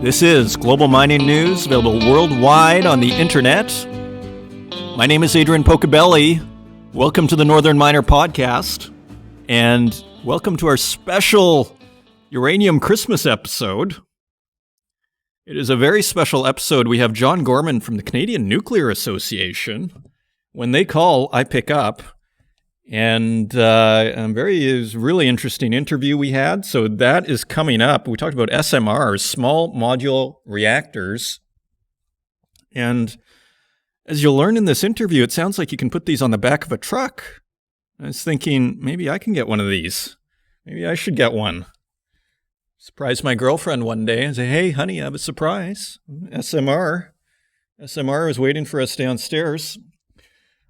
This is Global Mining News, available worldwide on the internet. My name is Adrian Pocobelli. Welcome to the Northern Miner Podcast, and welcome to our special uranium Christmas episode. It is a very special episode. We have John Gorman from the Canadian Nuclear Association. When they call, I pick up. And it was a really interesting interview we had. So that is coming up. We talked about SMRs, small modular reactors. And as you'll learn in this interview, it sounds like you can put these on the back of a truck. I was thinking, maybe I can get one of these. Maybe I should get one. Surprised my girlfriend one day and say, "Hey, honey, I have a surprise. SMR is waiting for us downstairs."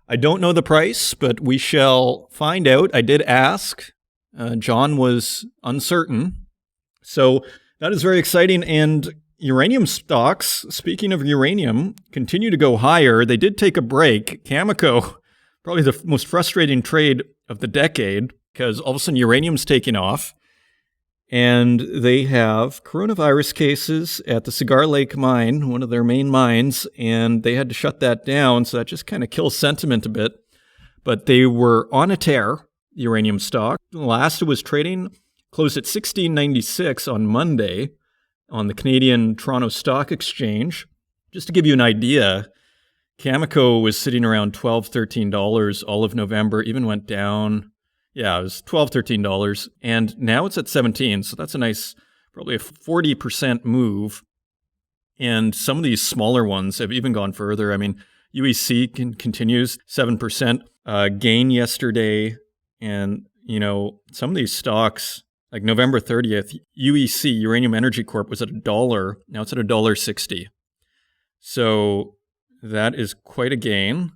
I don't know the price, but we shall find out. I did ask. John was uncertain. So that is very exciting. And uranium stocks, speaking of uranium, continue to go higher. They did take a break. Cameco, probably the most frustrating trade of the decade, because all of a sudden uranium's taking off. And they have coronavirus cases at the Cigar Lake mine, one of their main mines, and they had to shut that down, so that just kind of kills sentiment a bit. But they were on a tear, uranium stock. Last it was trading, closed at $16.96 on Monday on the Canadian Toronto Stock Exchange. Just to give you an idea, Cameco was sitting around $12, $13 all of November, even went down. Yeah, it was $12, $13, and now it's at 17, so that's a nice, probably a 40% move. And some of these smaller ones have even gone further. I mean, UEC continues 7% gain yesterday, and, you know, some of these stocks, like November 30th, UEC, Uranium Energy Corp, was at $1. Now it's at $1.60. So that is quite a gain.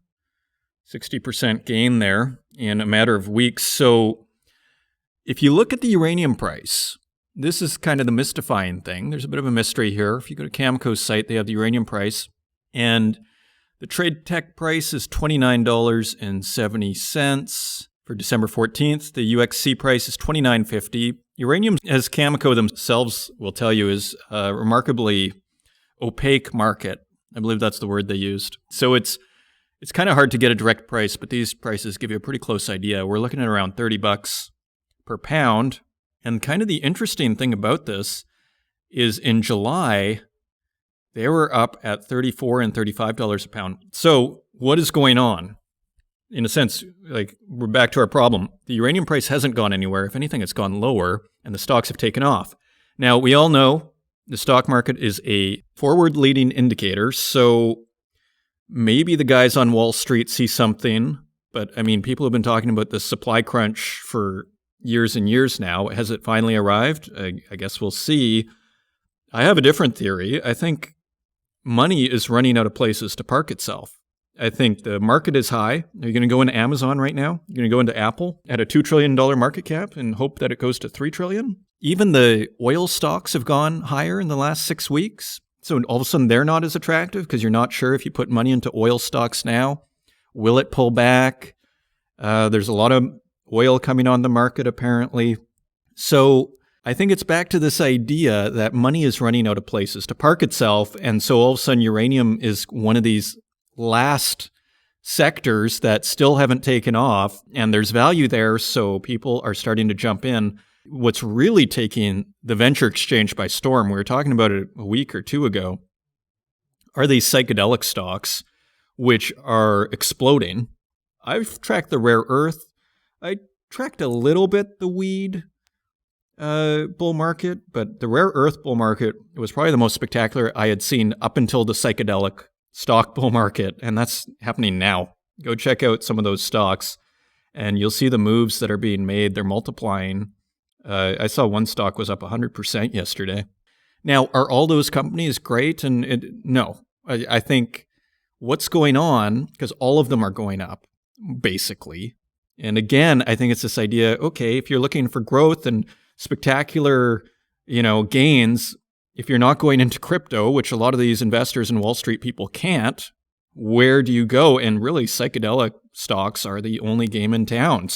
60% gain there in a matter of weeks. So if you look at the uranium price, this is kind of the mystifying thing. There's a bit of a mystery here. If you go to Cameco's site, they have the uranium price, and the trade tech price is $29.70 for December 14th. The UXC price is $29.50. Uranium, as Cameco themselves will tell you, is a remarkably opaque market. I believe that's the word they used. So it's kind of hard to get a direct price, but these prices give you a pretty close idea. We're looking at around $30 per pound. And kind of the interesting thing about this is in July, they were up at $34 and $35 a pound. So what is going on? In a sense, like, we're back to our problem. The uranium price hasn't gone anywhere. If anything, it's gone lower, and the stocks have taken off. Now, we all know the stock market is a forward-leading indicator, so maybe the guys on Wall Street see something, but I mean, people have been talking about the supply crunch for years and years now. Has it finally arrived? I guess we'll see. I have a different theory. I think money is running out of places to park itself. I think the market is high. Are you going to go into Amazon right now? You're going to go into Apple at a $2 trillion market cap and hope that it goes to $3 trillion? Even the oil stocks have gone higher in the last 6 weeks. So all of a sudden, they're not as attractive because you're not sure if you put money into oil stocks now, will it pull back? There's a lot of oil coming on the market, apparently. So I think it's back to this idea that money is running out of places to park itself. And so all of a sudden, uranium is one of these last sectors that still haven't taken off. And there's value there, so people are starting to jump in. What's really taking the venture exchange by storm, we were talking about it a week or two ago, are these psychedelic stocks, which are exploding. I've tracked the rare earth. I tracked a little bit the weed bull market, but the rare earth bull market was probably the most spectacular I had seen up until the psychedelic stock bull market, and that's happening now. Go check out some of those stocks, and you'll see the moves that are being made. They're multiplying. I saw one stock was up 100% yesterday. Now, are all those companies great? No. I think what's going on, because all of them are going up, basically. And again, I think it's this idea, okay, if you're looking for growth and spectacular, gains, if you're not going into crypto, which a lot of these investors and Wall Street people can't, where do you go? And really, psychedelic stocks are the only game in town.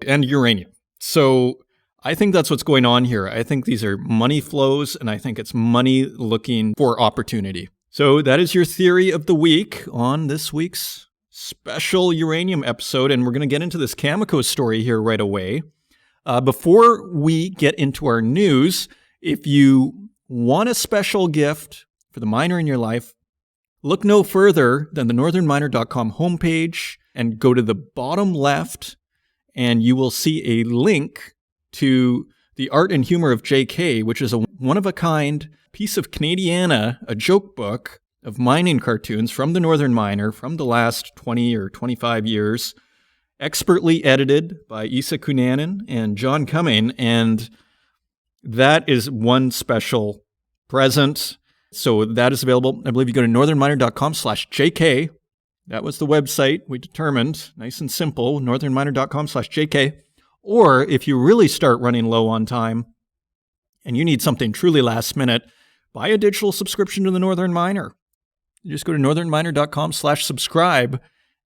And uranium. So I think that's what's going on here. I think these are money flows, and I think it's money looking for opportunity. So that is your theory of the week on this week's special uranium episode, and we're going to get into this Cameco story here right away. Before we get into our news, if you want a special gift for the miner in your life, look no further than the northernminer.com homepage and go to the bottom left, and you will see a link to The Art and Humor of JK, which is a one-of-a-kind piece of Canadiana, a joke book of mining cartoons from the Northern Miner from the last 20 or 25 years, expertly edited by Isa Kunanen and John Cumming, and that is one special present. So that is available. I believe you go to northernminer.com/JK. That was the website we determined. Nice and simple, northernminer.com/JK. Or if you really start running low on time and you need something truly last minute, buy a digital subscription to the Northern Miner. You just go to northernminer.com/subscribe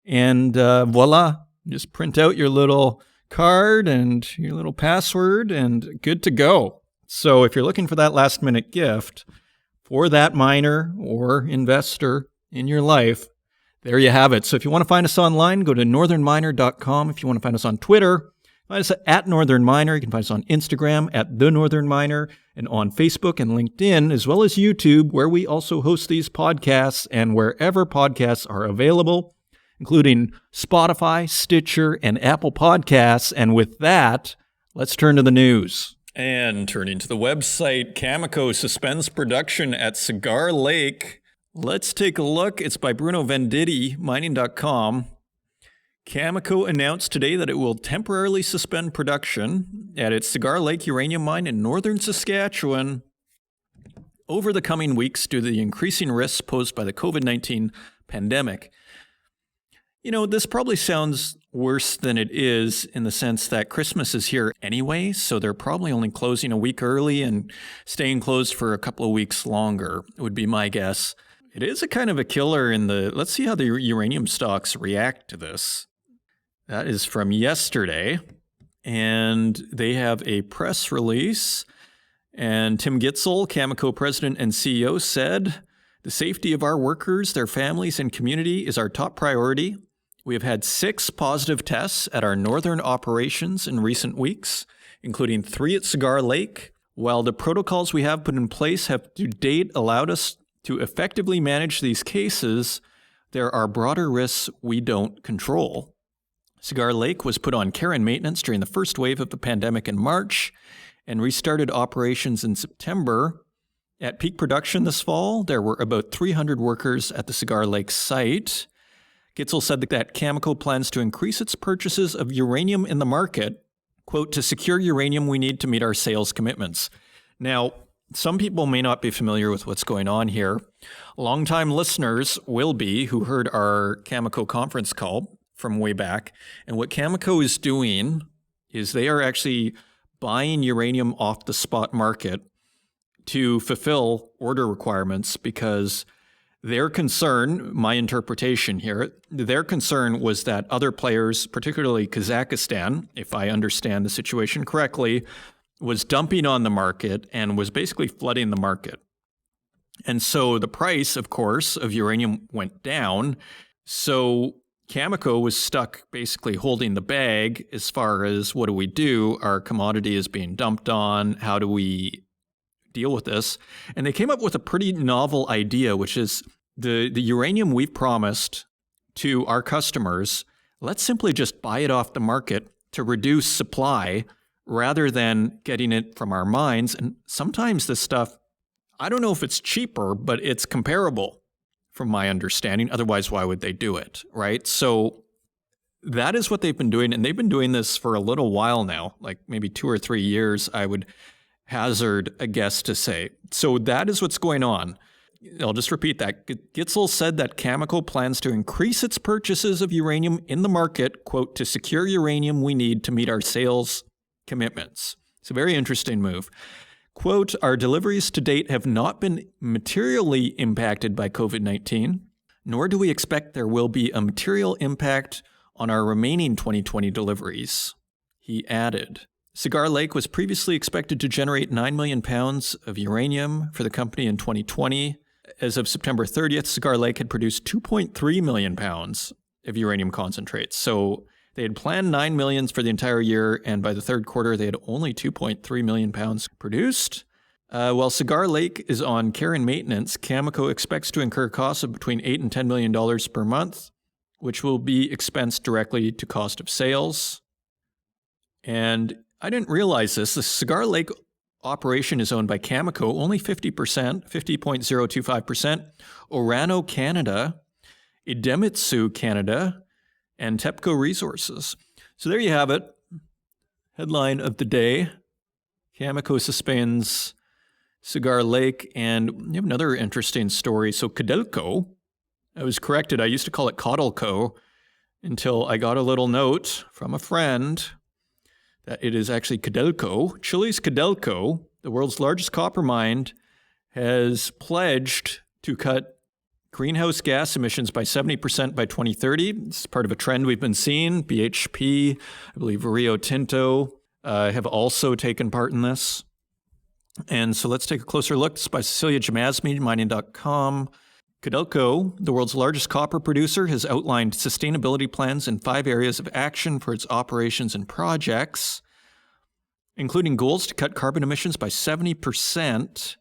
and voila, just print out your little card and your little password and good to go. So if you're looking for that last minute gift for that miner or investor in your life, there you have it. So if you want to find us online, go to northernminer.com. If you want to find us on Twitter, find us at Northern Miner. You can find us on Instagram at The Northern Miner and on Facebook and LinkedIn, as well as YouTube, where we also host these podcasts and wherever podcasts are available, including Spotify, Stitcher, and Apple Podcasts. And with that, let's turn to the news. And turning to the website, Cameco suspends production at Cigar Lake. Let's take a look. It's by Bruno Venditti, mining.com. Cameco announced today that it will temporarily suspend production at its Cigar Lake uranium mine in northern Saskatchewan over the coming weeks due to the increasing risks posed by the COVID-19 pandemic. You know, this probably sounds worse than it is in the sense that Christmas is here anyway, so they're probably only closing a week early and staying closed for a couple of weeks longer, would be my guess. It is a kind of a killer in the, let's see how the uranium stocks react to this. That is from yesterday, and they have a press release, and Tim Gitzel, Cameco president and CEO, said, "The safety of our workers, their families, and community is our top priority. We have had 6 positive tests at our northern operations in recent weeks, including 3 at Cigar Lake. While the protocols we have put in place have to date allowed us to effectively manage these cases, there are broader risks we don't control." Cigar Lake was put on care and maintenance during the first wave of the pandemic in March and restarted operations in September. At peak production this fall, there were about 300 workers at the Cigar Lake site. Gitzel said that Cameco plans to increase its purchases of uranium in the market, quote, "to secure uranium we need to meet our sales commitments." Now, some people may not be familiar with what's going on here. Longtime listeners will be, who heard our Cameco conference call from way back. And what Cameco is doing is they are actually buying uranium off the spot market to fulfill order requirements because their concern, my interpretation here, their concern was that other players, particularly Kazakhstan, if I understand the situation correctly, was dumping on the market and was basically flooding the market. And so the price, of course, of uranium went down. So Cameco was stuck basically holding the bag as far as what do we do? Our commodity is being dumped on. How do we deal with this? And they came up with a pretty novel idea, which is the uranium we've promised to our customers, let's simply just buy it off the market to reduce supply rather than getting it from our mines. And sometimes this stuff, I don't know if it's cheaper, but it's comparable from my understanding. Otherwise, why would they do it, right? So that is what they've been doing. And they've been doing this for a little while now, like maybe 2 or 3 years, I would hazard a guess to say. So that is what's going on. I'll just repeat that. Gitzel said that Cameco plans to increase its purchases of uranium in the market, quote, "to secure uranium we need to meet our sales commitments." It's a very interesting move. Quote, "Our deliveries to date have not been materially impacted by COVID-19, nor do we expect there will be a material impact on our remaining 2020 deliveries," he added. Cigar Lake was previously expected to generate 9 million pounds of uranium for the company in 2020. As of September 30th, Cigar Lake had produced 2.3 million pounds of uranium concentrates. So they had planned 9 million for the entire year, and by the third quarter, they had only 2.3 million pounds produced. While Cigar Lake is on care and maintenance, Cameco expects to incur costs of between $8 and $10 million per month, which will be expensed directly to cost of sales. And I didn't realize this. The Cigar Lake operation is owned by Cameco, only 50%, 50.025%, Orano Canada, Idemitsu Canada, and TEPCO Resources. So there you have it. Headline of the day, Cameco suspends Cigar Lake. And you have another interesting story. So Codelco, I was corrected. I used to call it Codelco until I got a little note from a friend that it is actually Codelco. Chile's Codelco, the world's largest copper mine, has pledged to cut greenhouse gas emissions by 70% by 2030. This is part of a trend we've been seeing. BHP, I believe Rio Tinto have also taken part in this. And so let's take a closer look. This is by Cecilia Jamasmine, mining.com. Codelco, the world's largest copper producer, has outlined sustainability plans in 5 areas of action for its operations and projects, including goals to cut carbon emissions by 70%,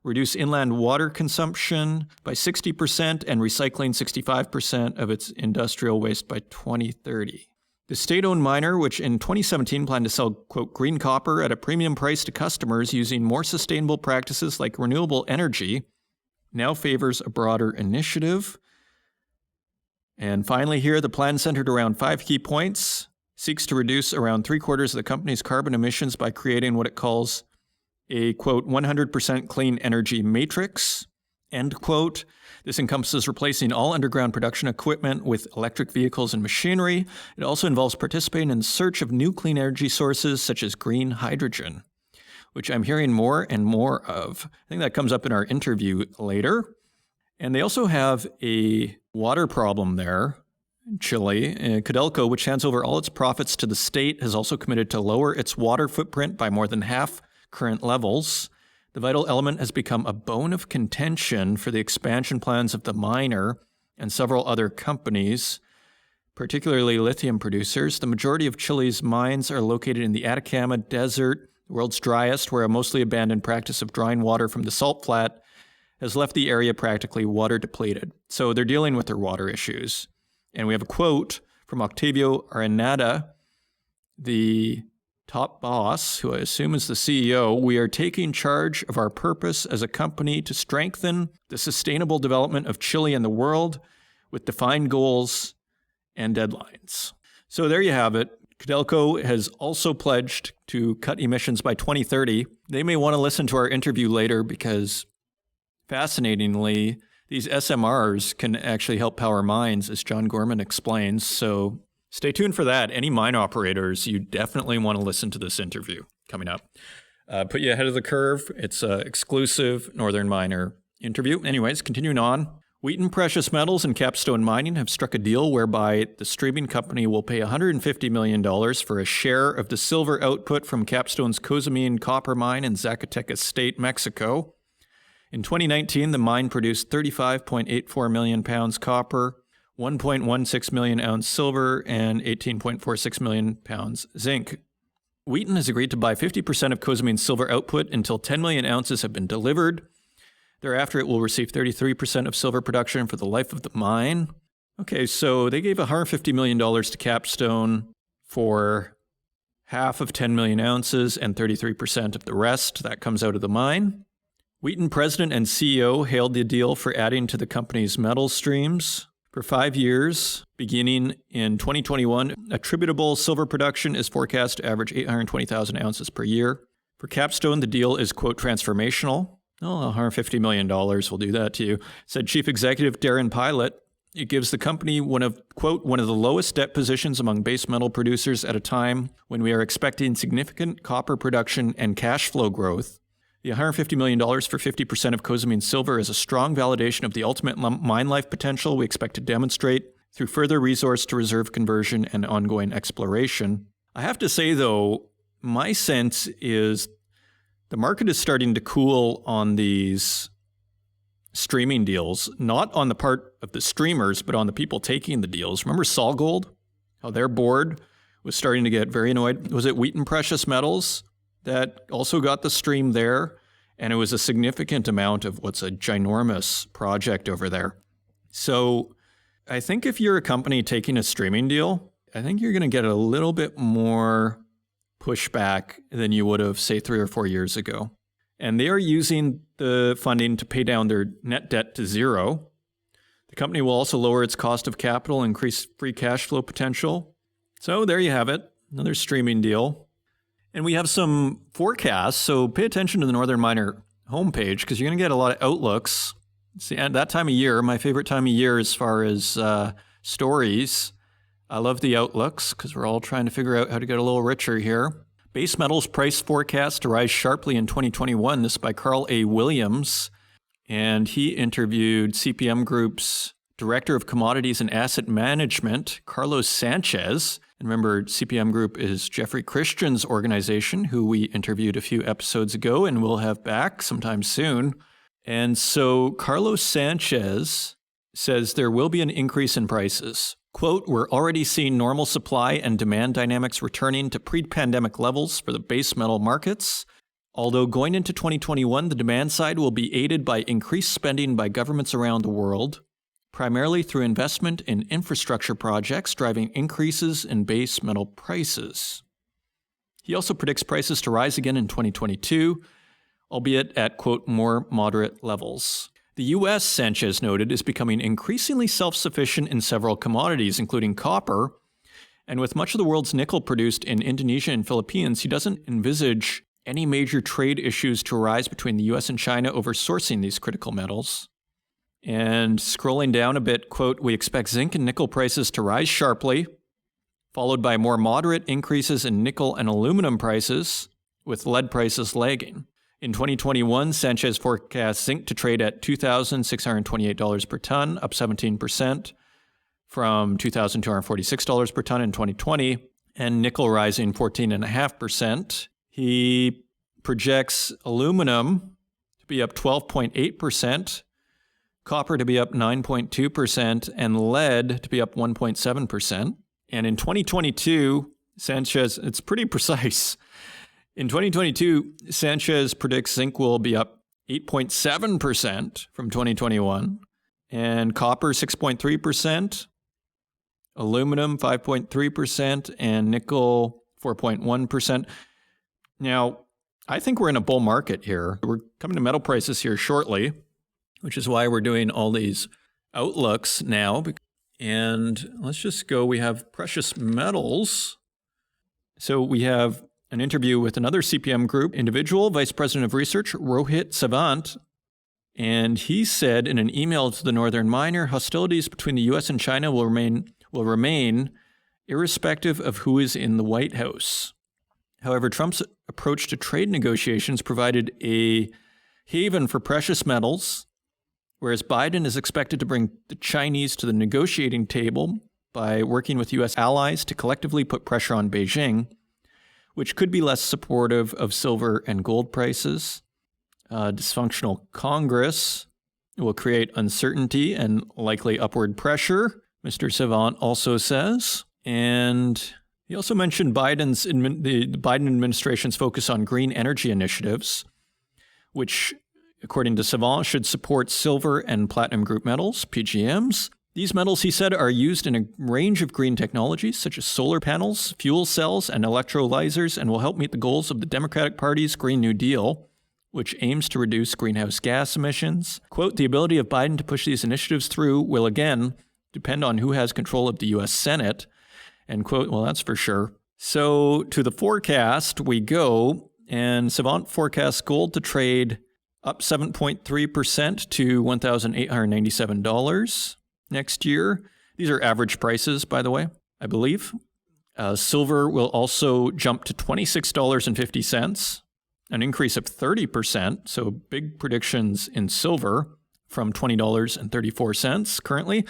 reduce inland water consumption by 60%, and recycling 65% of its industrial waste by 2030. The state-owned miner, which in 2017 planned to sell, quote, green copper at a premium price to customers using more sustainable practices like renewable energy, now favors a broader initiative. And finally here, the plan centered around 5 key points, seeks to reduce around 3/4 of the company's carbon emissions by creating what it calls a, quote, 100% clean energy matrix, end quote. This encompasses replacing all underground production equipment with electric vehicles and machinery. It also involves participating in the search of new clean energy sources such as green hydrogen, which I'm hearing more and more of. I think that comes up in our interview later. And they also have a water problem there in Chile. Codelco, which hands over all its profits to the state, has also committed to lower its water footprint by more than half current levels. The vital element has become a bone of contention for the expansion plans of the miner and several other companies, particularly lithium producers. The majority of Chile's mines are located in the Atacama Desert, the world's driest, where a mostly abandoned practice of drawing water from the salt flat has left the area practically water depleted. So they're dealing with their water issues. And we have a quote from Octavio Arenada, the top boss, who I assume is the CEO. "We are taking charge of our purpose as a company to strengthen the sustainable development of Chile and the world with defined goals and deadlines." So there you have it. Codelco has also pledged to cut emissions by 2030. They may want to listen to our interview later because, fascinatingly, these SMRs can actually help power mines, as John Gorman explains. So stay tuned for that. Any mine operators, you definitely want to listen to this interview coming up. Put you ahead of the curve. It's an exclusive Northern Miner interview. Anyways, continuing on. Wheaton Precious Metals and Capstone Mining have struck a deal whereby the streaming company will pay $150 million for a share of the silver output from Capstone's Cozamin copper mine in Zacatecas State, Mexico. In 2019, the mine produced 35.84 million pounds copper, 1.16 million ounce silver, and 18.46 million pounds zinc. Wheaton has agreed to buy 50% of Cozamin's silver output until 10 million ounces have been delivered. Thereafter, it will receive 33% of silver production for the life of the mine. Okay, so they gave $150 million to Capstone for half of 10 million ounces and 33% of the rest. That comes out of the mine. Wheaton president and CEO hailed the deal for adding to the company's metal streams. For 5 years, beginning in 2021, attributable silver production is forecast to average 820,000 ounces per year. For Capstone, the deal is, quote, transformational. Oh, $150 million will do that to you, said Chief Executive Darren Pilot. It gives the company one of the lowest debt positions among base metal producers at a time when we are expecting significant copper production and cash flow growth. The $150 million for 50% of Cozamin silver is a strong validation of the ultimate mine life potential we expect to demonstrate through further resource to reserve conversion and ongoing exploration. I have to say, though, my sense is the market is starting to cool on these streaming deals, not on the part of the streamers, but on the people taking the deals. Remember SolGold? How their board was starting to get very annoyed. Was it Wheaton Precious Metals that also got the stream there? And it was a significant amount of what's a ginormous project over there. So I think if you're a company taking a streaming deal, I think you're going to get a little bit more pushback than you would have, say, 3 or 4 years ago. And they are using the funding to pay down their net debt to zero. The company will also lower its cost of capital, increase free cash flow potential. So there you have it, another streaming deal. And we have some forecasts, so pay attention to the Northern Miner homepage because you're going to get a lot of outlooks. See, at that time of year, my favorite time of year as far as stories, I love the outlooks because we're all trying to figure out how to get a little richer here. Base metals price forecast to rise sharply in 2021. This is by Carl A. Williams. And he interviewed CPM Group's Director of Commodities and Asset Management, Carlos Sanchez. And remember, CPM Group is Jeffrey Christian's organization, who we interviewed a few episodes ago and we'll have back sometime soon. And so Carlos Sanchez says there will be an increase in prices. Quote, we're already seeing normal supply and demand dynamics returning to pre-pandemic levels for the base metal markets. Although going into 2021, the demand side will be aided by increased spending by governments around the world, primarily through investment in infrastructure projects, driving increases in base metal prices. He also predicts prices to rise again in 2022, albeit at, quote, more moderate levels. The U.S., Sanchez noted, is becoming increasingly self-sufficient in several commodities, including copper. And with much of the world's nickel produced in Indonesia and Philippines, he doesn't envisage any major trade issues to arise between the U.S. and China over sourcing these critical metals. And scrolling down a bit, quote, we expect zinc and nickel prices to rise sharply, followed by more moderate increases in nickel and aluminum prices, with lead prices lagging. In 2021, Sanchez forecasts zinc to trade at $2,628 per ton, up 17% from $2,246 per ton in 2020, and nickel rising 14.5%. He projects aluminum to be up 12.8%, copper to be up 9.2%, and lead to be up 1.7%. And in 2022, Sanchez, it's pretty precise. In 2022, Sanchez predicts zinc will be up 8.7% from 2021, and copper 6.3%, aluminum 5.3%, and nickel 4.1%. Now, I think we're in a bull market here. We're coming to metal prices here shortly, which is why we're doing all these outlooks now. And let's just go. We have precious metals. So we have an interview with another CPM Group individual, Vice President of Research, Rohit Savant. And he said in an email to the Northern Miner, hostilities between the U.S. and China will remain irrespective of who is in the White House. However, Trump's approach to trade negotiations provided a haven for precious metals, whereas Biden is expected to bring the Chinese to the negotiating table by working with U.S. allies to collectively put pressure on Beijing, which could be less supportive of silver and gold prices. Dysfunctional Congress will create uncertainty and likely upward pressure, Mr. Savant also says. And he also mentioned the Biden administration's focus on green energy initiatives, which, according to Savant, should support silver and platinum group metals, PGMs. These metals, he said, are used in a range of green technologies, such as solar panels, fuel cells, and electrolyzers, and will help meet the goals of the Democratic Party's Green New Deal, which aims to reduce greenhouse gas emissions. Quote, the ability of Biden to push these initiatives through will, again, depend on who has control of the U.S. Senate. End quote. Well, that's for sure. So to the forecast we go, and Savant forecasts gold to trade up 7.3% to $1,897 next year. These are average prices, by the way, I believe. Silver will also jump to $26.50, an increase of 30%. So big predictions in silver from $20.34 currently.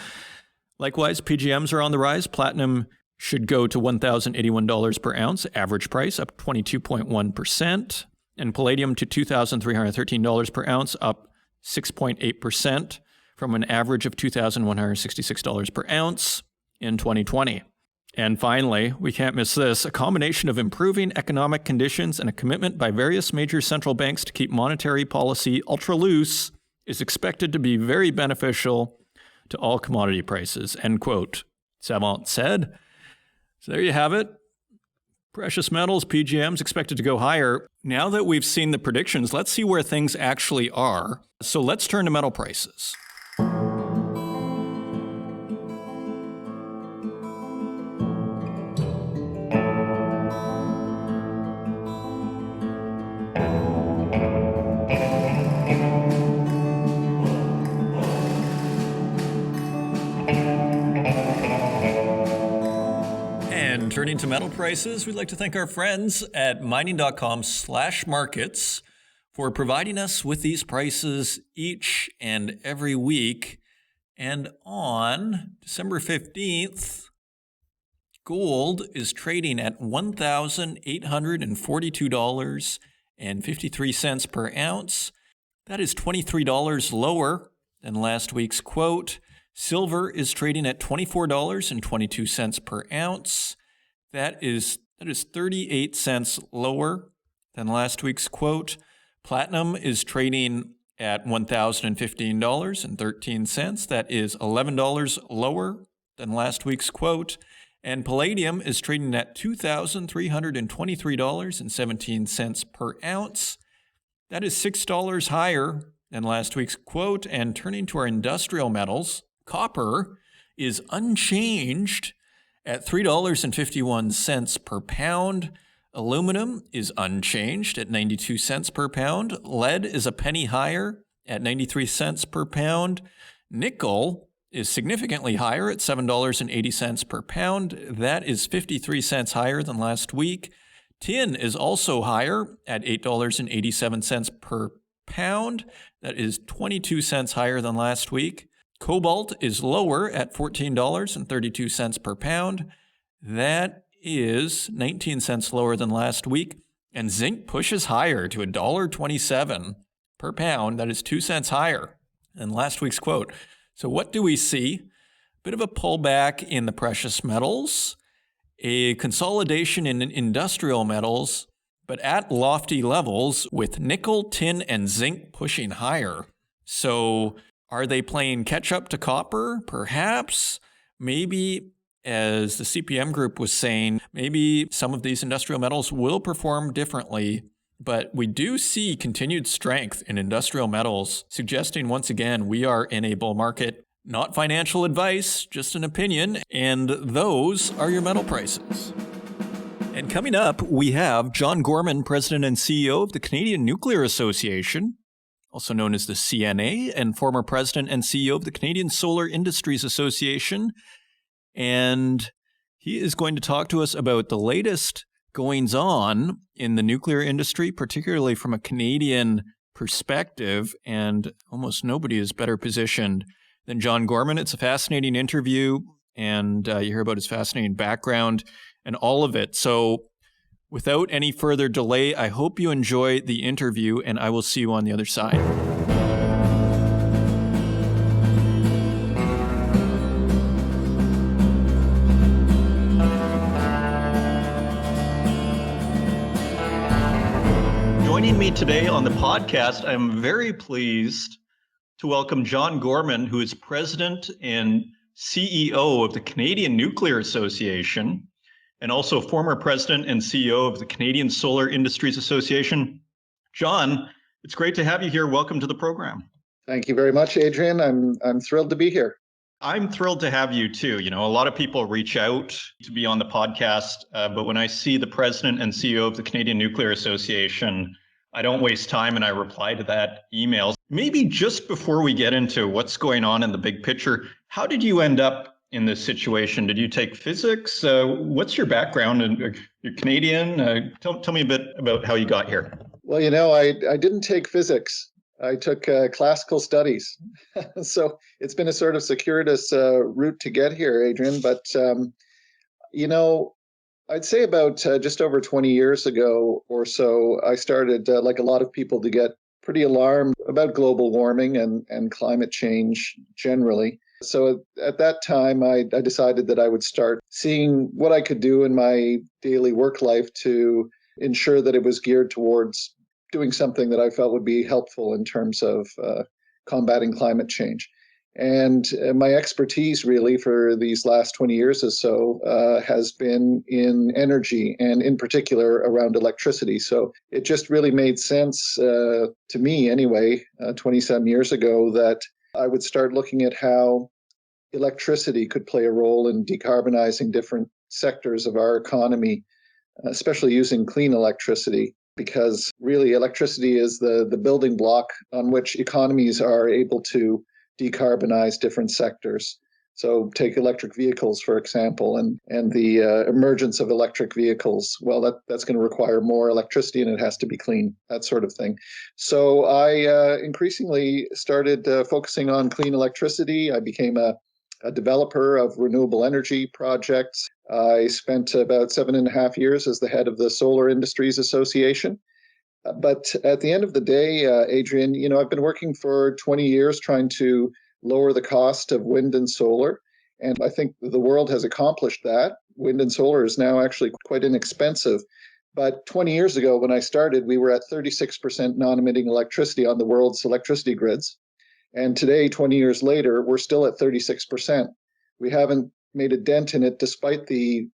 Likewise, PGMs are on the rise. Platinum should go to $1,081 per ounce, average price up 22.1%, and palladium to $2,313 per ounce, up 6.8% from an average of $2,166 per ounce in 2020. And finally, we can't miss this, a combination of improving economic conditions and a commitment by various major central banks to keep monetary policy ultra loose is expected to be very beneficial to all commodity prices, end quote. Savant said. So there you have it. Precious metals, PGMs expected to go higher. Now that we've seen the predictions, let's see where things actually are. So let's turn to metal prices. Turning to metal prices, we'd like to thank our friends at mining.com/markets for providing us with these prices each and every week. And on December 15th, gold is trading at $1,842.53 per ounce. That is $23 lower than last week's quote. Silver is trading at $24.22 per ounce. That is 38 cents lower than last week's quote. Platinum is trading at $1,015.13. That is $11 lower than last week's quote. And palladium is trading at $2,323.17 per ounce. That is $6 higher than last week's quote. And turning to our industrial metals, copper is unchanged at $3.51 per pound. Aluminum is unchanged at 92 cents per pound. Lead is a penny higher at 93 cents per pound. Nickel is significantly higher at $7.80 per pound. That is 53 cents higher than last week. Tin is also higher at $8.87 per pound. That is 22 cents higher than last week. Cobalt is lower at $14.32 per pound. That is 19 cents lower than last week. And zinc pushes higher to $1.27 per pound. That is 2 cents higher than last week's quote. So what do we see? A bit of a pullback in the precious metals, a consolidation in industrial metals, but at lofty levels with nickel, tin, and zinc pushing higher. So are they playing catch up to copper? Perhaps. Maybe, as the CPM group was saying, maybe some of these industrial metals will perform differently. But we do see continued strength in industrial metals, suggesting once again we are in a bull market. Not financial advice, just an opinion. And those are your metal prices. And coming up, we have John Gorman, President and CEO of the Canadian Nuclear Association, also known as the CNA, and former president and CEO of the Canadian Solar Industries Association. And he is going to talk to us about the latest goings-on in the nuclear industry, particularly from a Canadian perspective, and almost nobody is better positioned than John Gorman. It's a fascinating interview, and you hear about his fascinating background and all of it. So without any further delay, I hope you enjoy the interview, and I will see you on the other side. Joining me today on the podcast, I'm very pleased to welcome John Gorman, who is President and CEO of the Canadian Nuclear Association, and also former president and CEO of the Canadian Solar Industries Association. John, it's great to have you here. Welcome to the program. Thank you very much, Adrian. I'm thrilled to be here. I'm thrilled to have you too. You know, a lot of people reach out to be on the podcast, but when I see the president and CEO of the Canadian Nuclear Association, I don't waste time and I reply to that email. Maybe just before we get into what's going on in the big picture, how did you end up in this situation? Did you take physics? What's your background? You're Canadian. Tell me a bit about how you got here. Well, you know, I didn't take physics. I took classical studies. So it's been a sort of circuitous route to get here, Adrian. But, You know, I'd say about just over 20 years ago or so, I started, like a lot of people, to get pretty alarmed about global warming and climate change generally. So at that time, I decided that I would start seeing what I could do in my daily work life to ensure that it was geared towards doing something that I felt would be helpful in terms of combating climate change. And my expertise really for these last 20 years or so has been in energy and in particular around electricity. So it just really made sense to me anyway, 27 years ago, that I would start looking at how electricity could play a role in decarbonizing different sectors of our economy, especially using clean electricity, because really electricity is the building block on which economies are able to decarbonize different sectors. So take electric vehicles, for example, and the emergence of electric vehicles. Well, that's going to require more electricity and it has to be clean, that sort of thing. So I increasingly started focusing on clean electricity. I became a developer of renewable energy projects. I spent about 7.5 years as the head of the Solar Industries Association. But at the end of the day, Adrian, I've been working for 20 years trying to lower the cost of wind and solar. And I think the world has accomplished that. Wind and solar is now actually quite inexpensive. But 20 years ago, when I started, we were at 36% non-emitting electricity on the world's electricity grids. And today, 20 years later, we're still at 36%. We haven't made a dent in it despite the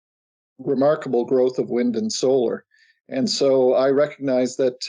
remarkable growth of wind and solar. And so I recognize that,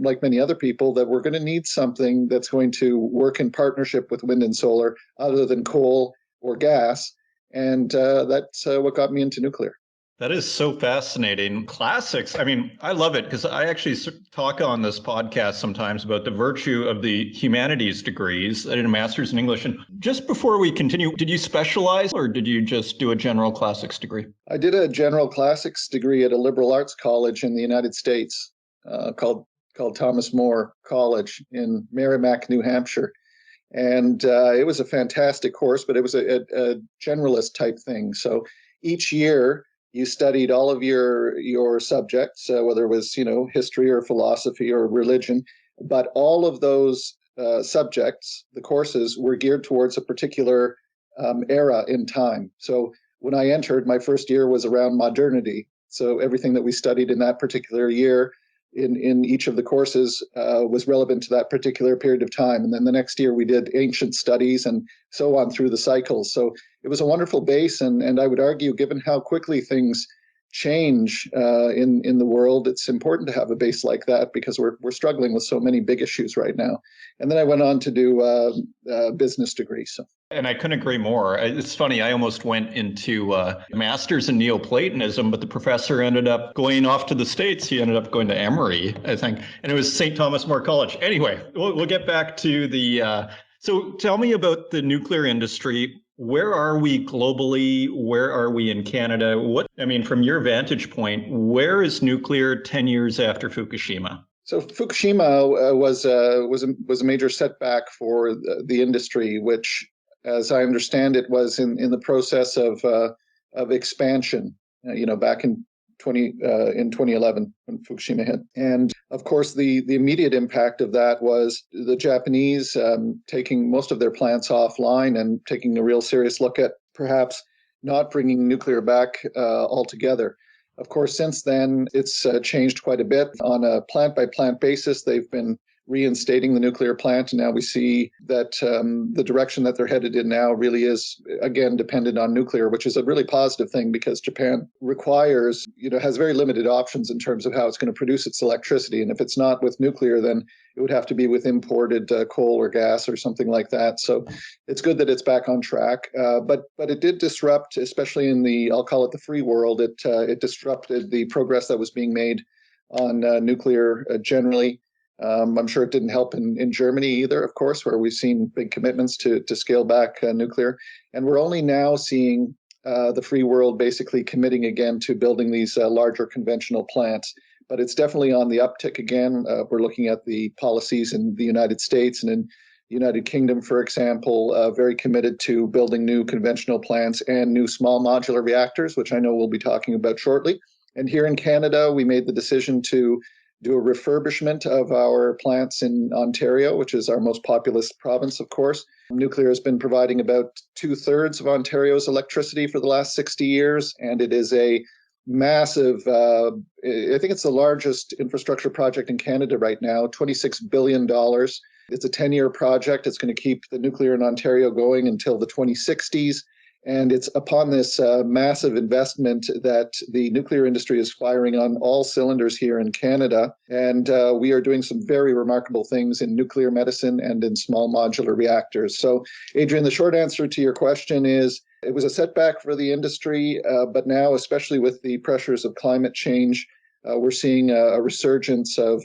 like many other people, that we're going to need something that's going to work in partnership with wind and solar other than coal or gas. And that's what got me into nuclear. That is so fascinating. Classics. I mean, I love it because I actually talk on this podcast sometimes about the virtue of the humanities degrees. I did a master's in English. And just before we continue, did you specialize or did you just do a general classics degree? I did a general classics degree at a liberal arts college in the United States called Thomas More College in Merrimack, New Hampshire. And it was a fantastic course, but it was a generalist type thing. So each year you studied all of your subjects, whether it was history or philosophy or religion, but all of those subjects, the courses, were geared towards a particular era in time. So when I entered, my first year was around modernity. So everything that we studied in that particular year in each of the courses was relevant to that particular period of time. And then the next year we did ancient studies and so on through the cycles. So it was a wonderful base. And I would argue, given how quickly things change in the world, it's important to have a base like that because we're struggling with so many big issues right now. And then I went on to do a business degree. And I couldn't agree more. It's funny, I almost went into a master's in Neoplatonism, but the professor ended up going off to the States. He ended up going to Emory, I think, and it was St. Thomas More College. Anyway, we'll get back to the... So tell me about the nuclear industry. Where are we globally? Where are we in Canada? From your vantage point, where is nuclear 10 years after Fukushima? So Fukushima was a major setback for the industry, which, as I understand it, was in the process of expansion. Back in 2011 when Fukushima hit, and of course the immediate impact of that was the Japanese taking most of their plants offline and taking a real serious look at perhaps not bringing nuclear back altogether. Of course, since then, it's changed quite a bit. On a plant-by-plant basis, they've been reinstating the nuclear plant, and now we see that the direction that they're headed in now really is, again, dependent on nuclear, which is a really positive thing because Japan has very limited options in terms of how it's going to produce its electricity. And if it's not with nuclear, then it would have to be with imported coal or gas or something like that. So it's good that it's back on track. But it did disrupt, especially in I'll call it the free world, it disrupted the progress that was being made on nuclear generally. I'm sure it didn't help in Germany either, of course, where we've seen big commitments to scale back nuclear. And we're only now seeing the free world basically committing again to building these larger conventional plants. But it's definitely on the uptick again. We're looking at the policies in the United States and in United Kingdom, for example, very committed to building new conventional plants and new small modular reactors, which I know we'll be talking about shortly. And here in Canada, we made the decision to do a refurbishment of our plants in Ontario, which is our most populous province, of course. Nuclear has been providing about 2/3 of Ontario's electricity for the last 60 years, and it is a massive, I think it's the largest infrastructure project in Canada right now, $26 billion. It's a 10-year project. It's going to keep the nuclear in Ontario going until the 2060s. And it's upon this massive investment that the nuclear industry is firing on all cylinders here in Canada. And we are doing some very remarkable things in nuclear medicine and in small modular reactors. So, Adrian, the short answer to your question is it was a setback for the industry, but now, especially with the pressures of climate change, we're seeing a resurgence of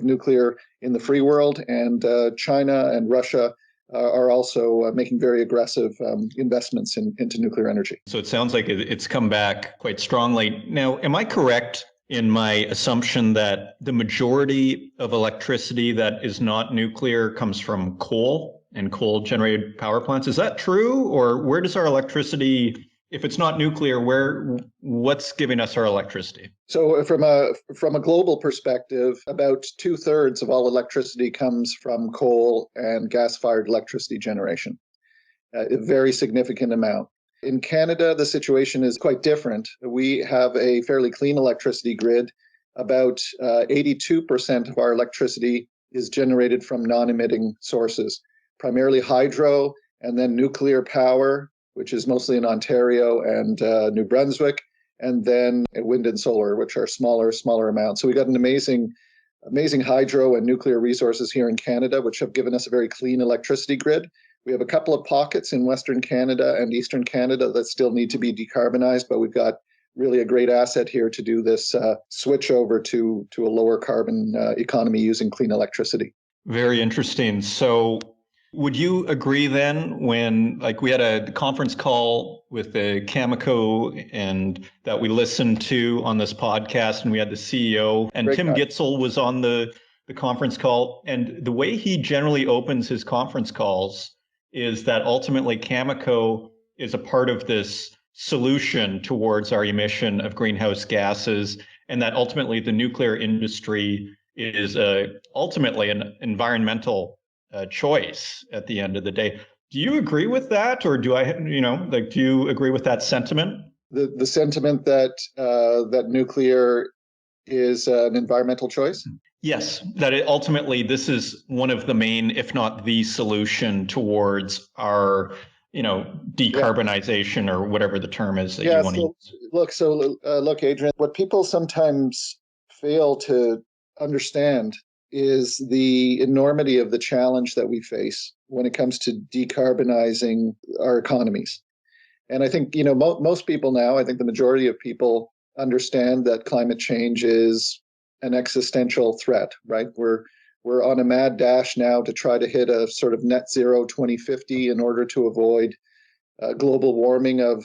nuclear in the free world, and China and Russia are also making very aggressive investments into nuclear energy. So it sounds like it's come back quite strongly. Now, am I correct in my assumption that the majority of electricity that is not nuclear comes from coal and coal-generated power plants? Is that true? Or where does our electricity, if it's not nuclear, what's giving us our electricity? So from a global perspective, about 2/3 of all electricity comes from coal and gas-fired electricity generation, a very significant amount. In Canada, the situation is quite different. We have a fairly clean electricity grid. About 82% of our electricity is generated from non-emitting sources, primarily hydro and then nuclear power, which is mostly in Ontario and New Brunswick, and then wind and solar, which are smaller amounts. So we got an amazing hydro and nuclear resources here in Canada, which have given us a very clean electricity grid. We have a couple of pockets in Western Canada and Eastern Canada that still need to be decarbonized, but we've got really a great asset here to do this switch over to a lower carbon economy using clean electricity. Very interesting. So would you agree then when, like, we had a conference call with the Cameco and that we listened to on this podcast, and we had the CEO and Tim Gitzel was on the conference call, and the way he generally opens his conference calls is that ultimately Cameco is a part of this solution towards our emission of greenhouse gases, and that ultimately the nuclear industry is ultimately an environmental choice at the end of the day. Do you agree with that, or do you agree with that sentiment? The sentiment that nuclear is an environmental choice? Yes, that ultimately this is one of the main, if not the solution towards our, decarbonization or whatever the term is that you want to use. Look, Adrian, what people sometimes fail to understand is the enormity of the challenge that we face when it comes to decarbonizing our economies. And I think, most people now, I think the majority of people understand that climate change is an existential threat, right? We're on a mad dash now to try to hit a sort of net zero 2050 in order to avoid global warming of,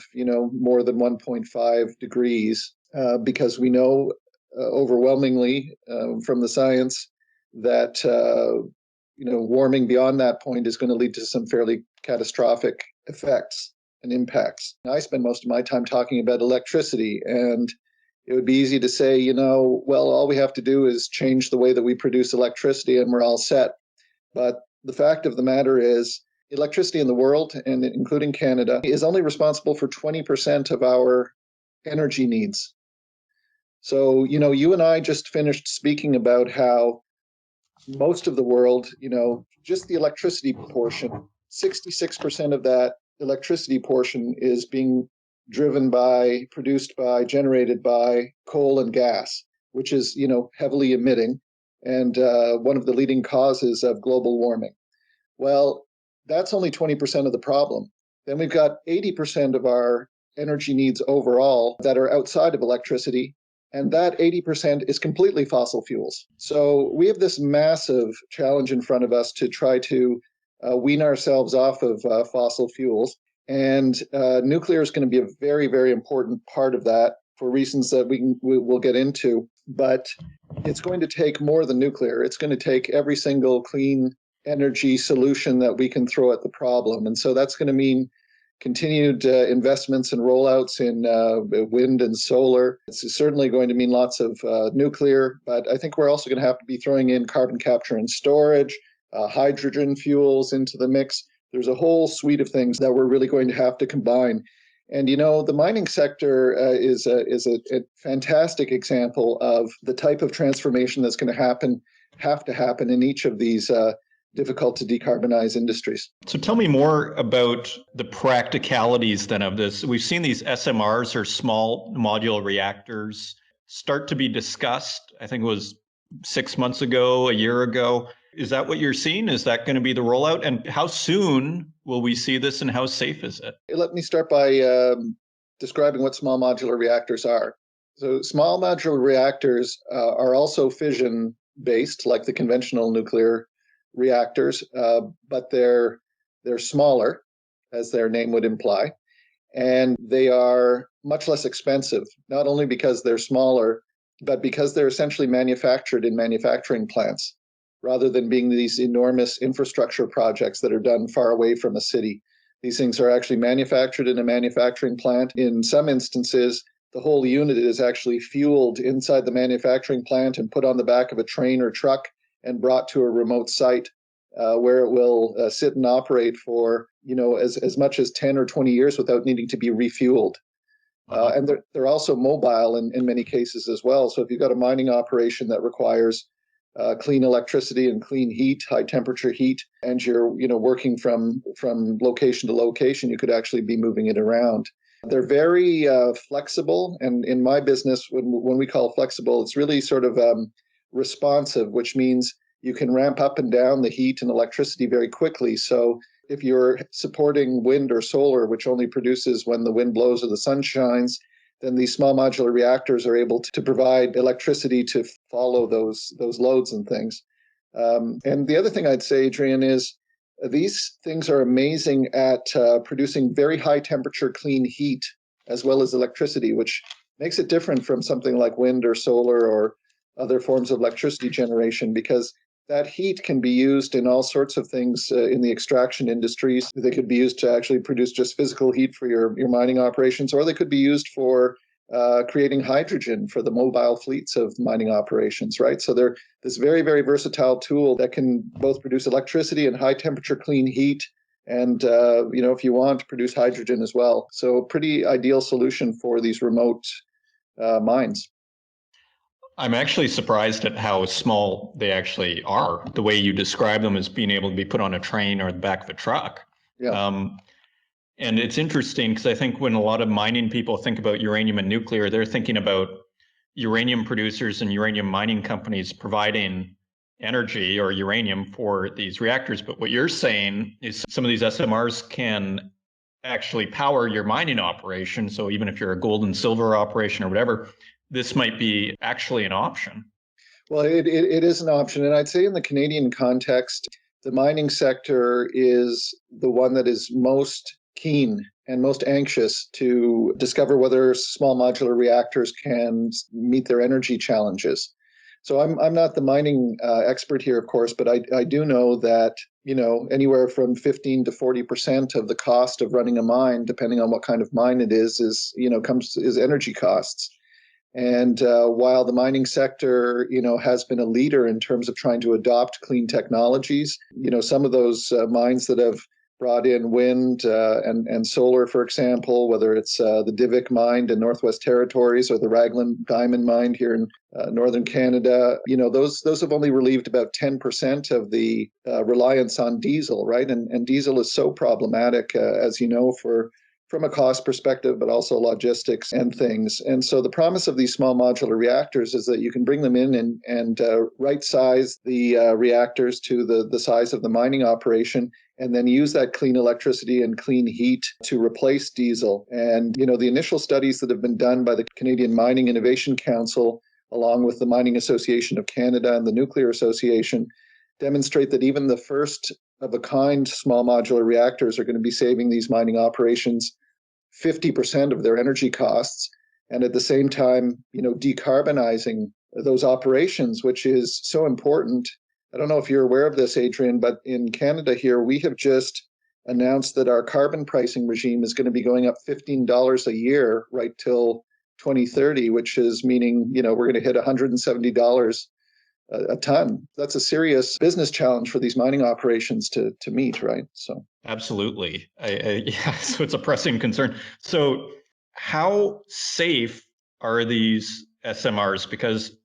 more than 1.5 degrees, because we know overwhelmingly from the science that, warming beyond that point is going to lead to some fairly catastrophic effects and impacts. I spend most of my time talking about electricity, and it would be easy to say, all we have to do is change the way that we produce electricity and we're all set. But the fact of the matter is, electricity in the world, and including Canada, is only responsible for 20% of our energy needs. So, you and I just finished speaking about how most of the world, just the electricity portion, 66% of that electricity portion is being produced by, generated by coal and gas, which is, heavily emitting and one of the leading causes of global warming. Well, that's only 20% of the problem. Then we've got 80% of our energy needs overall that are outside of electricity, and that 80% is completely fossil fuels. So we have this massive challenge in front of us to try to wean ourselves off of fossil fuels. And nuclear is going to be a very, very important part of that for reasons that we'll get into. But it's going to take more than nuclear. It's going to take every single clean energy solution that we can throw at the problem. And so that's going to mean continued investments and rollouts in wind and solar. It's certainly going to mean lots of nuclear, but I think we're also going to have to be throwing in carbon capture and storage, hydrogen fuels into the mix. There's a whole suite of things that we're really going to have to combine. And, the mining sector is a fantastic example of the type of transformation that's going to have to happen in each of these difficult to decarbonize industries. So tell me more about the practicalities then of this. We've seen these SMRs, or small modular reactors, start to be discussed. I think it was 6 months ago, a year ago. Is that what you're seeing? Is that going to be the rollout? And how soon will we see this, and how safe is it? Let me start by describing what small modular reactors are. So small modular reactors are also fission based, like the conventional nuclear reactors, but they're smaller, as their name would imply, and they are much less expensive, not only because they're smaller, but because they're essentially manufactured in manufacturing plants, rather than being these enormous infrastructure projects that are done far away from a city. These things are actually manufactured in a manufacturing plant. In some instances, the whole unit is actually fueled inside the manufacturing plant and put on the back of a train or truck and brought to a remote site where it will sit and operate for as much as 10 or 20 years without needing to be refueled. And they're also mobile in many cases as well. So if you've got a mining operation that requires clean electricity and clean heat, high temperature heat, and you're working from location to location, you could actually be moving it around. They're very flexible, and in my business, when we call flexible, it's really sort of responsive, which means you can ramp up and down the heat and electricity very quickly. So if you're supporting wind or solar, which only produces when the wind blows or the sun shines, then these small modular reactors are able to provide electricity to follow those loads and things. And the other thing I'd say, Adrian, is these things are amazing at producing very high temperature clean heat as well as electricity, which makes it different from something like wind or solar or other forms of electricity generation, because that heat can be used in all sorts of things in the extraction industries. They could be used to actually produce just physical heat for your mining operations, or they could be used for creating hydrogen for the mobile fleets of mining operations, right? So they're this very, very versatile tool that can both produce electricity and high temperature clean heat, and if you want, produce hydrogen as well. So pretty ideal solution for these remote mines. I'm actually surprised at how small they actually are. The way you describe them as being able to be put on a train or the back of a truck. Yeah. And it's interesting because I think when a lot of mining people think about uranium and nuclear, they're thinking about uranium producers and uranium mining companies providing energy or uranium for these reactors. But what you're saying is some of these SMRs can actually power your mining operation. So even if you're a gold and silver operation or whatever, this might be actually an option. Well, it is an option. And I'd say in the Canadian context, the mining sector is the one that is most keen and most anxious to discover whether small modular reactors can meet their energy challenges. So I'm not the mining expert here, of course, but I do know that anywhere from 15 to 40% of the cost of running a mine, depending on what kind of mine it is energy costs. And while the mining sector, has been a leader in terms of trying to adopt clean technologies, some of those mines that have brought in wind and solar, for example, whether it's the Divic mine in Northwest Territories or the Raglan Diamond mine here in northern Canada, those have only relieved about 10% of the reliance on diesel, right? And diesel is so problematic, as you know, from a cost perspective, but also logistics and things. And so the promise of these small modular reactors is that you can bring them in and right size the reactors to the size of the mining operation, and then use that clean electricity and clean heat to replace diesel. And, the initial studies that have been done by the Canadian Mining Innovation Council, along with the Mining Association of Canada and the Nuclear Association, demonstrate that even the first of a kind small modular reactors are going to be saving these mining operations 50% of their energy costs, and at the same time, decarbonizing those operations, which is so important I don't know if you're aware of this, Adrian, but in Canada here, we have just announced that our carbon pricing regime is going to be going up $15 a year right till 2030, which is meaning, we're going to hit $170 a ton. That's a serious business challenge for these mining operations to meet, right? So absolutely. Yeah, so it's a pressing concern. So how safe are these SMRs? Because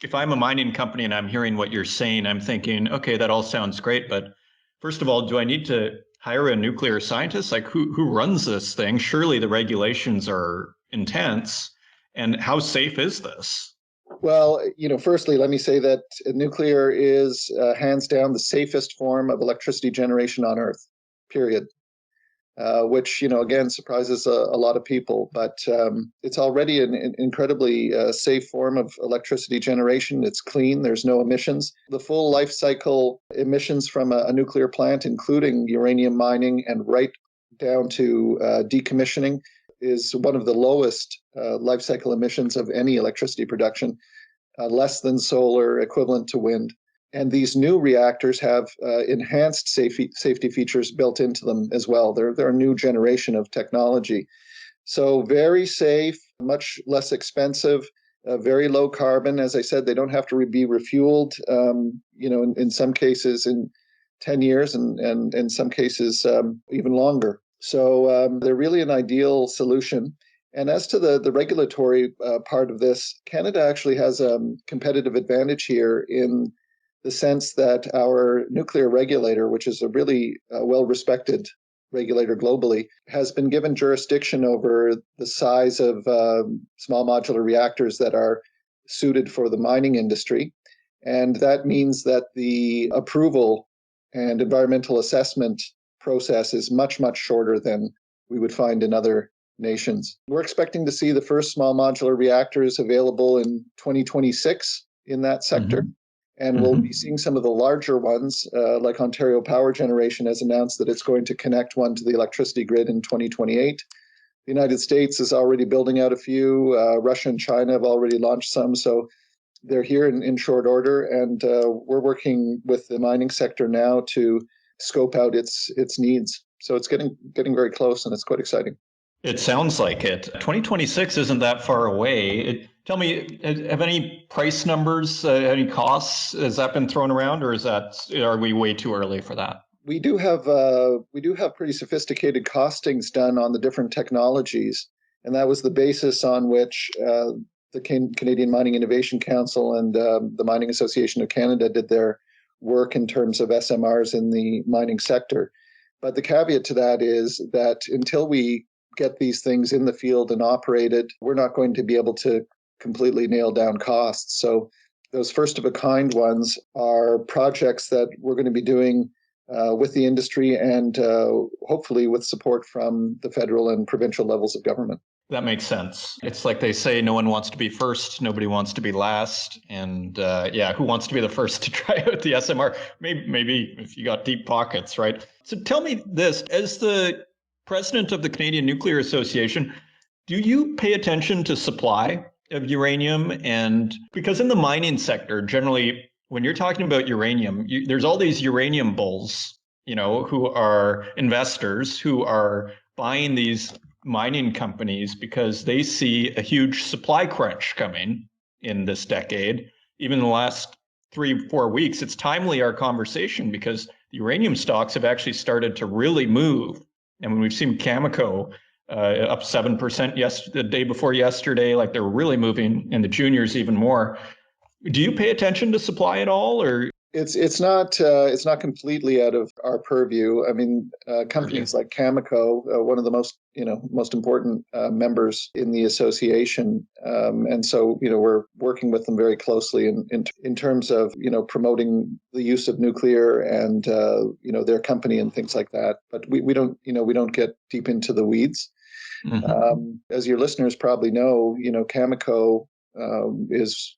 if I'm a mining company and I'm hearing what you're saying, I'm thinking, okay, that all sounds great, but first of all, do I need to hire a nuclear scientist? Like who runs this thing? Surely the regulations are intense. And how safe is this? well, firstly, let me say that nuclear is hands down the safest form of electricity generation on Earth, period. Which, again, surprises a lot of people. But it's already an incredibly safe form of electricity generation. It's clean. There's no emissions. The full life cycle emissions from a nuclear plant, including uranium mining and right down to decommissioning, is one of the lowest life cycle emissions of any electricity production, less than solar, equivalent to wind. And these new reactors have enhanced safety features built into them as well. They're a new generation of technology. So very safe, much less expensive, very low carbon. As I said, they don't have to be refueled, in some cases in 10 years and in some cases even longer. So they're really an ideal solution. And as to the regulatory part of this, Canada actually has a competitive advantage here in the sense that our nuclear regulator, which is a really well-respected regulator globally, has been given jurisdiction over the size of small modular reactors that are suited for the mining industry. And that means that the approval and environmental assessment process is much, much shorter than we would find in other nations. We're expecting to see the first small modular reactors available in 2026 in that sector. Mm-hmm. And we'll be seeing some of the larger ones, like Ontario Power Generation has announced that it's going to connect one to the electricity grid in 2028. The United States is already building out a few. Russia and China have already launched some. So they're here in short order. And we're working with the mining sector now to scope out its needs. So it's getting very close, and it's quite exciting. It sounds like it. 2026 isn't that far away. Tell me, have any price numbers, any costs? Has that been thrown around, or are we way too early for that? We do have pretty sophisticated costings done on the different technologies, and that was the basis on which the Canadian Mining Innovation Council and the Mining Association of Canada did their work in terms of SMRs in the mining sector. But the caveat to that is that until we get these things in the field and operated, we're not going to be able to completely nail down costs. So those first of a kind ones are projects that we're going to be doing with the industry and hopefully with support from the federal and provincial levels of government. That makes sense. It's like they say, no one wants to be first, nobody wants to be last. And who wants to be the first to try out the SMR? Maybe if you got deep pockets, right? So tell me this, as the president of the Canadian Nuclear Association, do you pay attention to supply of uranium? And because in the mining sector, generally, when you're talking about uranium, there's all these uranium bulls, who are investors who are buying these mining companies because they see a huge supply crunch coming in this decade. Even in the last 3-4 weeks, it's timely, our conversation, because the uranium stocks have actually started to really move. And when we've seen Cameco up 7% the day before yesterday, like they're really moving, and the juniors even more. Do you pay attention to supply at all, or? It's not completely out of our purview. I mean, companies like Cameco, one of the most important members in the association, and so we're working with them very closely in terms of promoting the use of nuclear and their company and things like that. But we don't get deep into the weeds. Mm-hmm. As your listeners probably know, Cameco is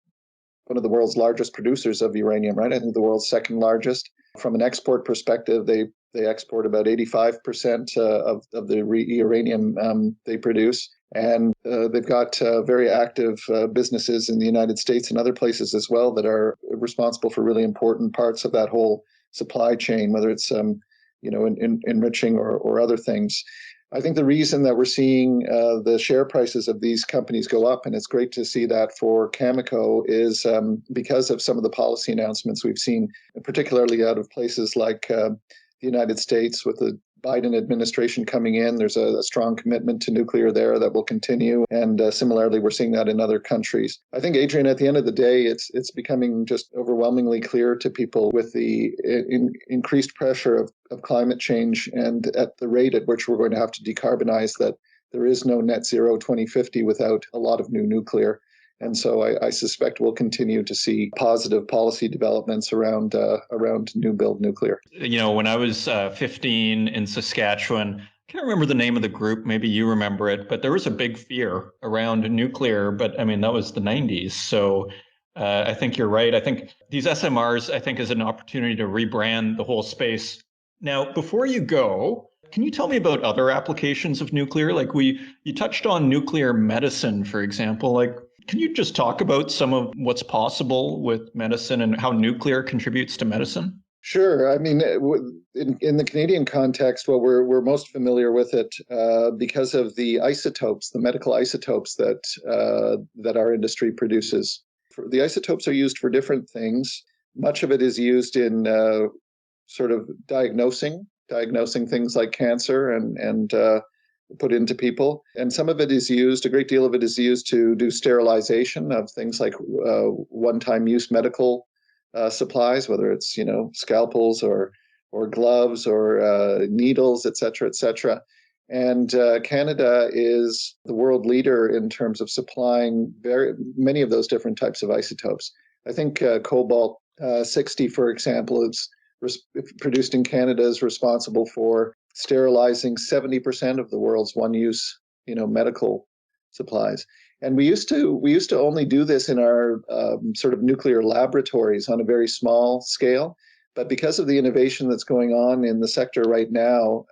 one of the world's largest producers of uranium, right? I think the world's second largest. From an export perspective, they export about 85% of the uranium they produce. And they've got very active businesses in the United States and other places as well that are responsible for really important parts of that whole supply chain, whether it's enriching or other things. I think the reason that we're seeing the share prices of these companies go up, and it's great to see that for Cameco, is because of some of the policy announcements we've seen, particularly out of places like the United States with the Biden administration coming in. There's a strong commitment to nuclear there that will continue. And similarly, we're seeing that in other countries. I think, Adrian, at the end of the day, it's becoming just overwhelmingly clear to people with the increased pressure of climate change and at the rate at which we're going to have to decarbonize that there is no net zero 2050 without a lot of new nuclear. And so I suspect we'll continue to see positive policy developments around new build nuclear. When I was 15 in Saskatchewan, I can't remember the name of the group, maybe you remember it, but there was a big fear around nuclear. But I mean, that was the 90s. So I think you're right. I think these SMRs, is an opportunity to rebrand the whole space. Now, before you go, can you tell me about other applications of nuclear? Like you touched on nuclear medicine, for example. Can you just talk about some of what's possible with medicine and how nuclear contributes to medicine? Sure. I mean, in the Canadian context, well, we're most familiar with it because of the isotopes, the medical isotopes that our industry produces. The isotopes are used for different things. Much of it is used in sort of diagnosing things like cancer and put into people. And some of it is used, a great deal of it is used to do sterilization of things like one-time use medical supplies, whether it's, scalpels or gloves or needles, et cetera, et cetera. And Canada is the world leader in terms of supplying very many of those different types of isotopes. I think cobalt 60, for example, is produced in Canada, is responsible for sterilizing 70% of the world's one-use, medical supplies. And we used to only do this in our sort of nuclear laboratories on a very small scale. But because of the innovation that's going on in the sector right now,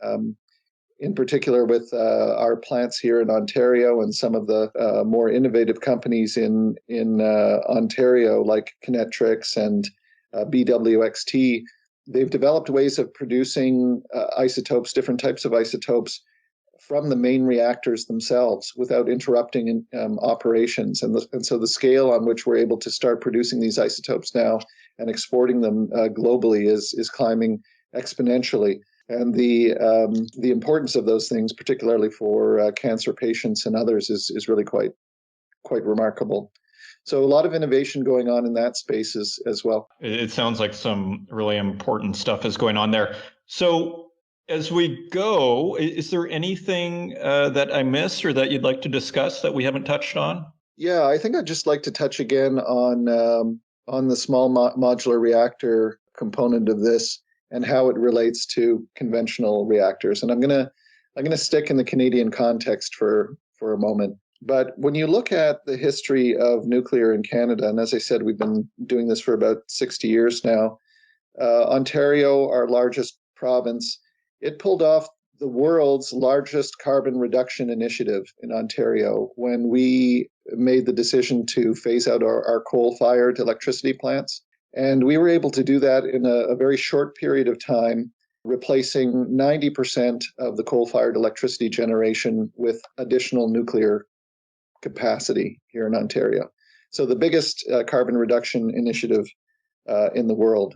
in particular with our plants here in Ontario and some of the more innovative companies in Ontario, like Kinetrix and BWXT, they've developed ways of producing isotopes, different types of isotopes, from the main reactors themselves without interrupting operations. And so the scale on which we're able to start producing these isotopes now and exporting them globally is climbing exponentially. And the importance of those things, particularly for cancer patients and others, is really quite remarkable. So a lot of innovation going on in that space as well. It sounds like some really important stuff is going on there. So as we go, is there anything that I missed or that you'd like to discuss that we haven't touched on? Yeah, I think I'd just like to touch again on the small modular reactor component of this and how it relates to conventional reactors. And I'm gonna stick in the Canadian context for a moment. But when you look at the history of nuclear in Canada, and as I said, we've been doing this for about 60 years now, Ontario, our largest province, it pulled off the world's largest carbon reduction initiative in Ontario when we made the decision to phase out our coal-fired electricity plants. And we were able to do that in a very short period of time, replacing 90% of the coal-fired electricity generation with additional nuclear capacity here in Ontario. So the biggest carbon reduction initiative in the world.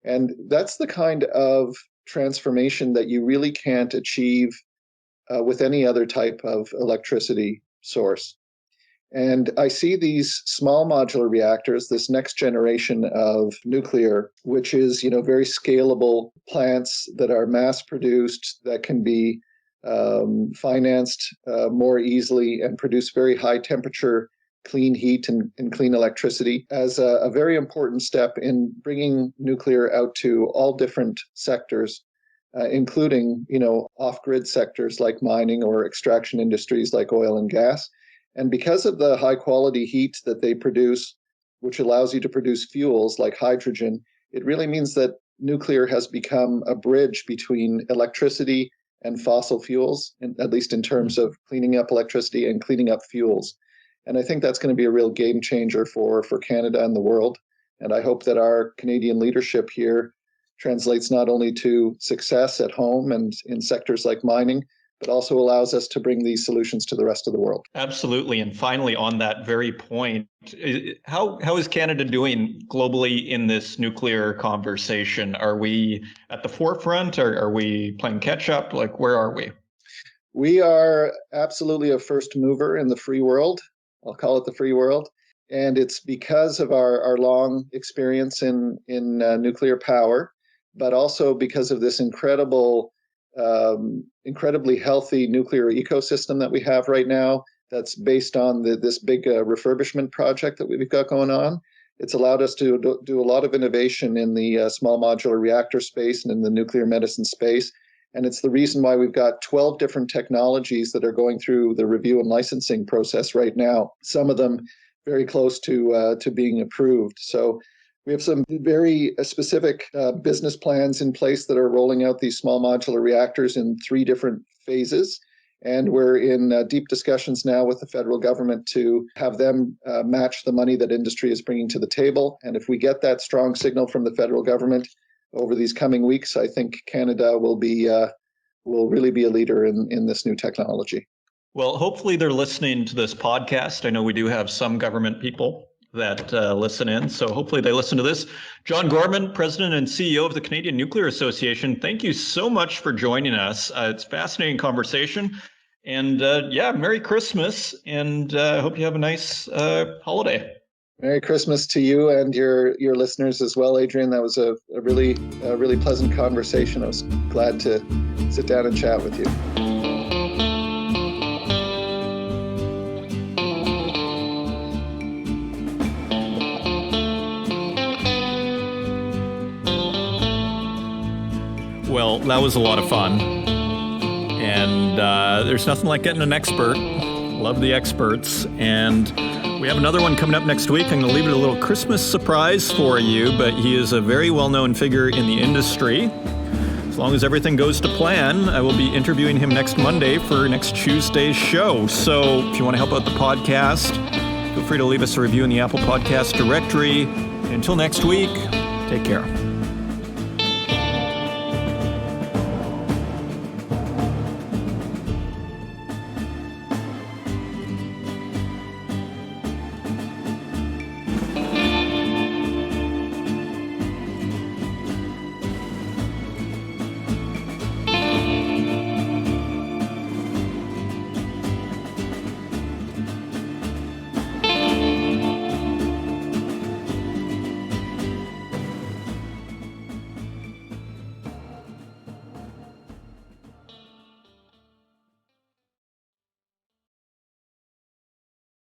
And that's the kind of transformation that you really can't achieve with any other type of electricity source. And I see these small modular reactors, this next generation of nuclear, which is, very scalable plants that are mass produced, that can be financed more easily and produce very high temperature, clean heat and clean electricity as a very important step in bringing nuclear out to all different sectors, including, off-grid sectors like mining or extraction industries like oil and gas. And because of the high quality heat that they produce, which allows you to produce fuels like hydrogen, it really means that nuclear has become a bridge between electricity and fossil fuels, at least in terms of cleaning up electricity and cleaning up fuels. And I think that's going to be a real game changer for Canada and the world. And I hope that our Canadian leadership here translates not only to success at home and in sectors like mining, but also allows us to bring these solutions to the rest of the world. Absolutely. And finally, on that very point, how is Canada doing globally in this nuclear conversation? Are we at the forefront? Are we playing catch up? Like, where are we? We are absolutely a first mover in the free world. I'll call it the free world. And it's because of our long experience in nuclear power, but also because of this incredibly healthy nuclear ecosystem that we have right now that's based on this big refurbishment project that we've got going on. It's allowed us to do a lot of innovation in the small modular reactor space and in the nuclear medicine space. And it's the reason why we've got 12 different technologies that are going through the review and licensing process right now, some of them very close to being approved. So we have some very specific business plans in place that are rolling out these small modular reactors in 3 different phases. And we're in deep discussions now with the federal government to have them match the money that industry is bringing to the table. And if we get that strong signal from the federal government over these coming weeks, I think Canada will really be a leader in this new technology. Well, hopefully they're listening to this podcast. I know we do have some government people that listen in, so hopefully they listen to this. John Gorman, President and CEO of the Canadian Nuclear Association, thank you so much for joining us. It's a fascinating conversation. And Merry Christmas, and I hope you have a nice holiday. Merry Christmas to you and your listeners as well, Adrian. That was a really pleasant conversation. I was glad to sit down and chat with you. Well, that was a lot of fun. And there's nothing like getting an expert. Love the experts. And we have another one coming up next week. I'm going to leave it a little Christmas surprise for you, but he is a very well-known figure in the industry. As long as everything goes to plan, I will be interviewing him next Monday for next Tuesday's show. So if you want to help out the podcast, feel free to leave us a review in the Apple Podcast directory. Until next week, take care.